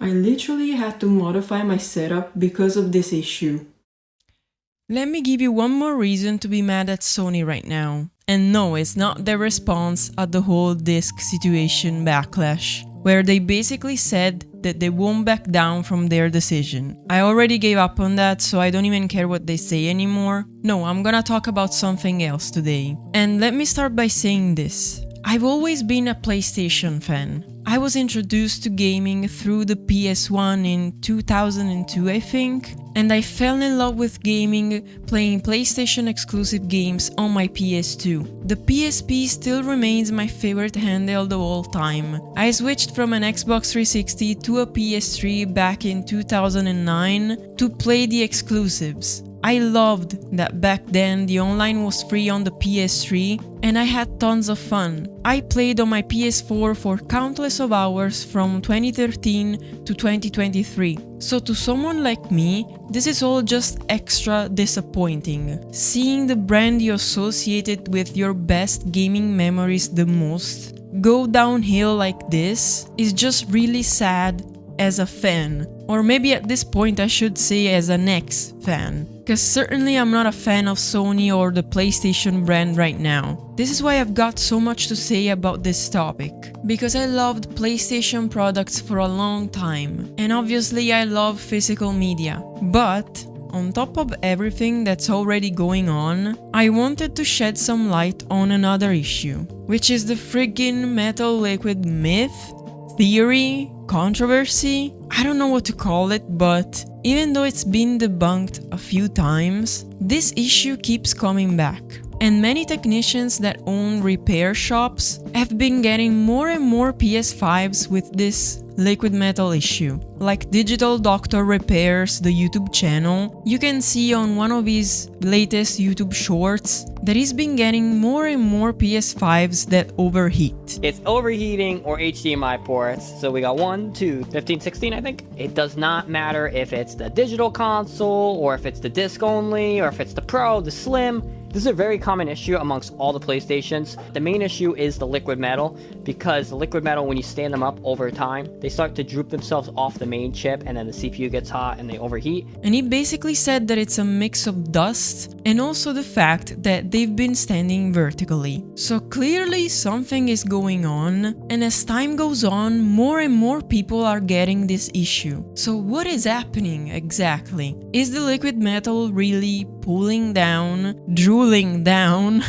I literally had to modify my setup because of this issue. Let me give you one more reason to be mad at Sony right now. And no, it's not their response at the whole disc situation backlash, where they basically said that they won't back down from their decision. I already gave up on that, so I don't even care what they say anymore. No, I'm gonna talk about something else today. And let me start by saying this. I've always been a PlayStation fan. I was introduced to gaming through the PS1 in 2002, I think, and I fell in love with gaming playing PlayStation exclusive games on my PS2. The PSP still remains my favorite handheld of all time. I switched from an Xbox 360 to a PS3 back in 2009 to play the exclusives. I loved that back then the online was free on the PS3 and I had tons of fun. I played on my PS4 for countless of hours from 2013 to 2023. So to someone like me, this is all just extra disappointing. Seeing the brand you associated with your best gaming memories the most go downhill like this is just really sad as a fan. Or maybe at this point I should say as an ex-fan. Because certainly I'm not a fan of Sony or the PlayStation brand right now. This is why I've got so much to say about this topic. Because I loved PlayStation products for a long time. And obviously I love physical media. But on top of everything that's already going on, I wanted to shed some light on another issue. Which is the friggin' metal liquid myth, theory, controversy? I don't know what to call it, but even though it's been debunked a few times, this issue keeps coming back. And many technicians that own repair shops have been getting more and more PS5s with this liquid metal issue. Like Digital Doctor Repairs, the YouTube channel, you can see on one of his latest YouTube shorts that he's been getting more and more PS5s that overheat. It's overheating or HDMI ports. So we got 1, 2, 15, 16 I think. It does not matter if it's the digital console or if it's the disc only or if it's the Pro, the Slim. This is a very common issue amongst all the PlayStations. The main issue is the liquid metal, because the liquid metal, when you stand them up over time, they start to droop themselves off the main chip and then the CPU gets hot and they overheat. And he basically said that it's a mix of dust and also the fact that they've been standing vertically. So clearly something is going on, and as time goes on, more and more people are getting this issue. So what is happening exactly? Is the liquid metal really pulling down, drooling down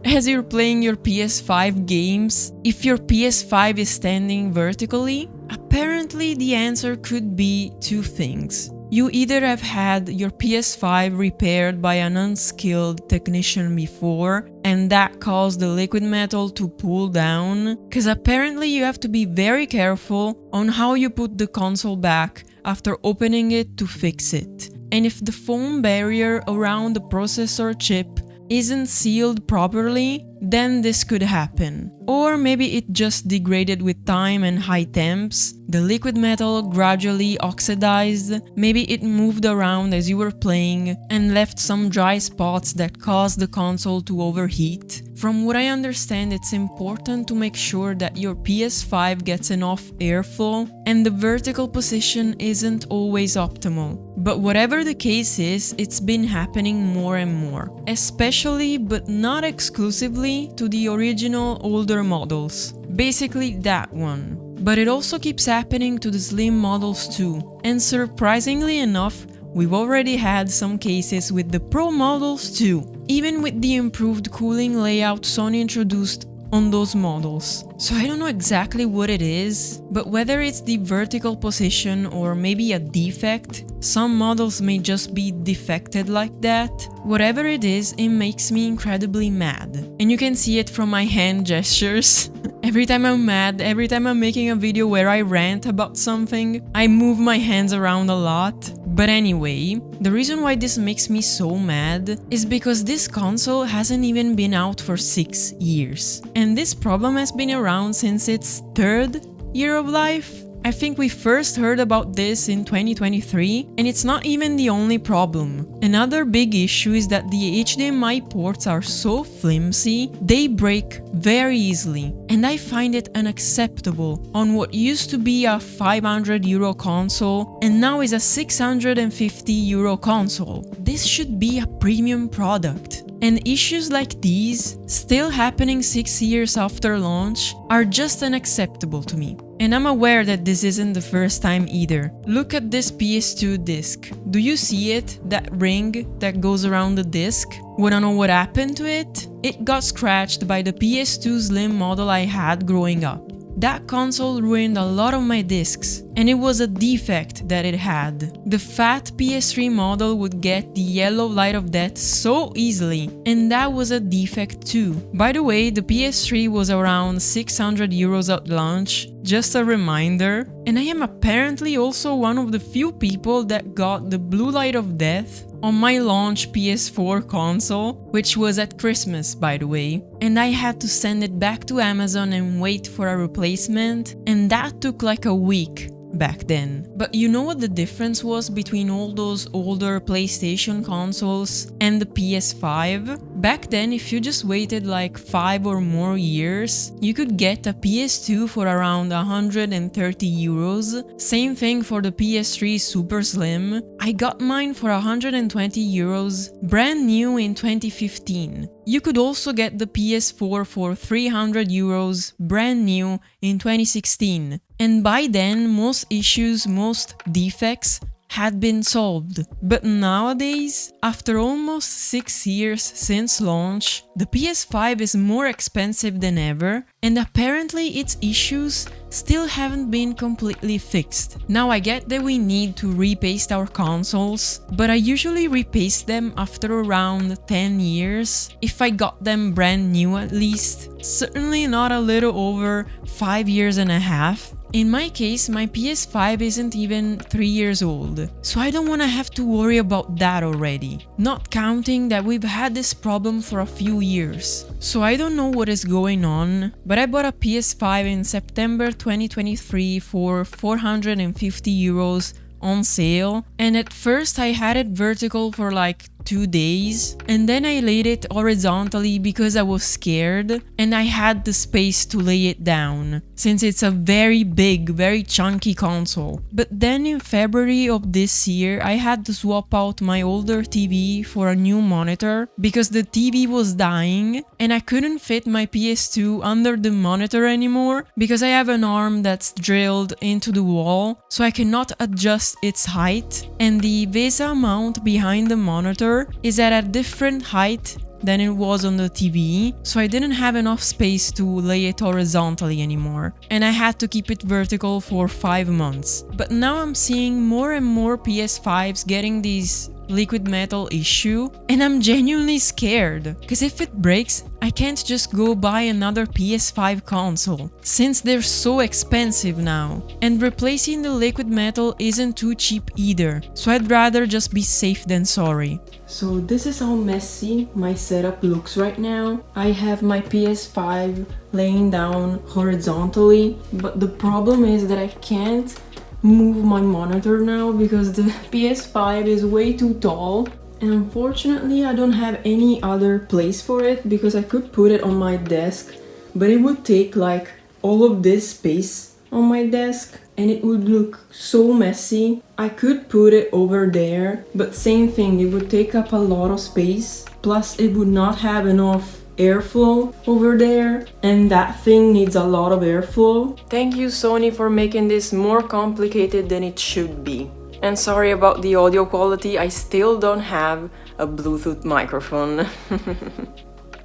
as you're playing your PS5 games if your PS5 is standing vertically? Apparently the answer could be two things. You either have had your PS5 repaired by an unskilled technician before and that caused the liquid metal to pull down, because apparently you have to be very careful on how you put the console back after opening it to fix it. And if the foam barrier around the processor chip isn't sealed properly, then this could happen. Or maybe it just degraded with time and high temps, the liquid metal gradually oxidized, maybe it moved around as you were playing and left some dry spots that caused the console to overheat. From what I understand, it's important to make sure that your PS5 gets enough airflow and the vertical position isn't always optimal. But whatever the case is, it's been happening more and more, especially but not exclusively to the original older models, basically that one. But it also keeps happening to the slim models too, and surprisingly enough, we've already had some cases with the Pro models too, even with the improved cooling layout Sony introduced on those models. So I don't know exactly what it is, but whether it's the vertical position or maybe a defect, some models may just be defected like that. Whatever it is, it makes me incredibly mad. And you can see it from my hand gestures. Every time I'm mad, every time I'm making a video where I rant about something, I move my hands around a lot. But anyway, the reason why this makes me so mad is because this console hasn't even been out for 6 years. And this problem has been around since its 3rd year of life. I think we first heard about this in 2023, and it's not even the only problem. Another big issue is that the HDMI ports are so flimsy, they break very easily, and I find it unacceptable on what used to be a €500 console and now is a €650 console. This should be a premium product. And issues like these, still happening 6 years after launch, are just unacceptable to me. And I'm aware that this isn't the first time either. Look at this PS2 disc. Do you see it? That ring that goes around the disc? Wanna know what happened to it? It got scratched by the PS2 Slim model I had growing up. That console ruined a lot of my discs, and it was a defect that it had. The fat PS3 model would get the yellow light of death so easily, and that was a defect too. By the way, the PS3 was around €600 at launch, just a reminder, and I am apparently also one of the few people that got the blue light of death on my launch PS4 console, which was at Christmas by the way, and I had to send it back to Amazon and wait for a replacement, and that took like a week back then. But you know what the difference was between all those older PlayStation consoles and the PS5? Back then, if you just waited like 5 or more years, you could get a PS2 for around €130. Same thing for the PS3 Super Slim. I got mine for €120, brand new in 2015. You could also get the PS4 for €300, brand new in 2016. And by then, most issues, most defects had been solved. But nowadays, after almost 6 years since launch, the PS5 is more expensive than ever, and apparently its issues still haven't been completely fixed. Now I get that we need to repaste our consoles, but I usually repaste them after around 10 years, if I got them brand new at least. Certainly not a little over 5 years and a half. In my case, my PS5 isn't even 3 years old, so I don't wanna have to worry about that already. Not counting that we've had this problem for a few years. So I don't know what is going on, but I bought a PS5 in September 2023 for €450 on sale, and at first I had it vertical for like 2 days, and then I laid it horizontally because I was scared and I had the space to lay it down, since it's a very big, very chunky console. But then in February of this year, I had to swap out my older TV for a new monitor because the TV was dying and I couldn't fit my PS2 under the monitor anymore because I have an arm that's drilled into the wall, so I cannot adjust its height, and the VESA mount behind the monitor is at a different height than it was on the TV, so I didn't have enough space to lay it horizontally anymore, and I had to keep it vertical for 5 months. But now I'm seeing more and more PS5s getting these liquid metal issue, and I'm genuinely scared, because if it breaks, I can't just go buy another PS5 console, since they're so expensive now, and replacing the liquid metal isn't too cheap either, so I'd rather just be safe than sorry. So this is how messy my setup looks right now. I have my PS5 laying down horizontally, but the problem is that I can't move my monitor now because the PS5 is way too tall, and unfortunately I don't have any other place for it because I could put it on my desk, but it would take like all of this space on my desk and it would look so messy. I could put it over there, but same thing, it would take up a lot of space, plus it would not have enough airflow over there, and that thing needs a lot of airflow. Thank you, Sony, for making this more complicated than it should be. And sorry about the audio quality, I still don't have a Bluetooth microphone.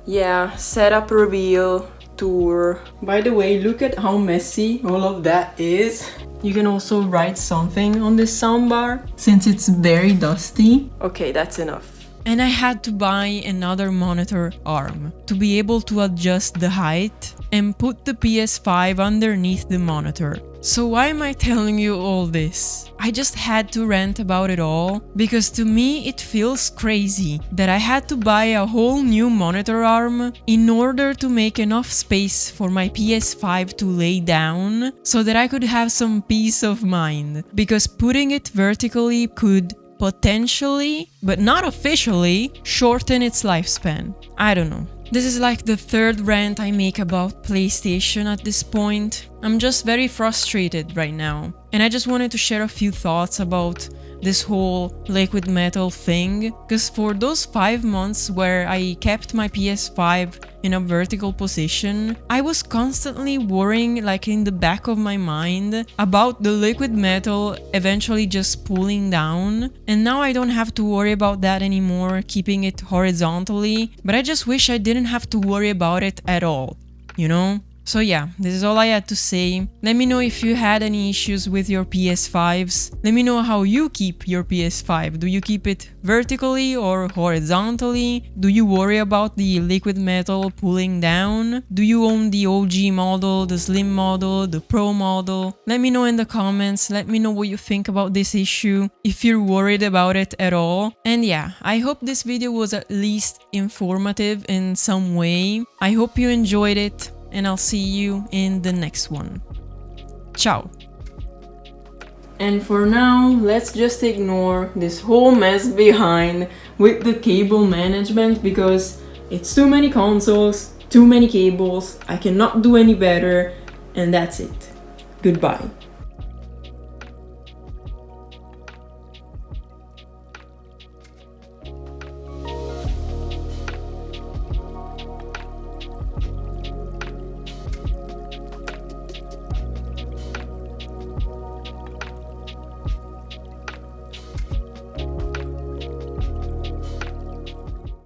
Yeah, setup reveal, tour. By the way, look at how messy all of that is. You can also write something on this soundbar, since it's very dusty. Okay, that's enough. And I had to buy another monitor arm to be able to adjust the height and put the PS5 underneath the monitor. So why am I telling you all this? I just had to rant about it all because to me it feels crazy that I had to buy a whole new monitor arm in order to make enough space for my PS5 to lay down so that I could have some peace of mind, because putting it vertically could potentially, but not officially, shorten its lifespan. I don't know. This is like the third rant I make about PlayStation at this point. I'm just very frustrated right now. And I just wanted to share a few thoughts about this whole liquid metal thing, because for those 5 months where I kept my PS5 in a vertical position, I was constantly worrying, like in the back of my mind, about the liquid metal eventually just pulling down. And now I don't have to worry about that anymore, keeping it horizontally, but I just wish I didn't have to worry about it at all, you know? So yeah, this is all I had to say. Let me know if you had any issues with your PS5s. Let me know how you keep your PS5. Do you keep it vertically or horizontally? Do you worry about the liquid metal pulling down? Do you own the OG model, the slim model, the pro model? Let me know in the comments. Let me know what you think about this issue, if you're worried about it at all. And yeah, I hope this video was at least informative in some way. I hope you enjoyed it, and I'll see you in the next one. Ciao! And for now, let's just ignore this whole mess behind with the cable management, because it's too many consoles, too many cables, I cannot do any better, and that's it. Goodbye.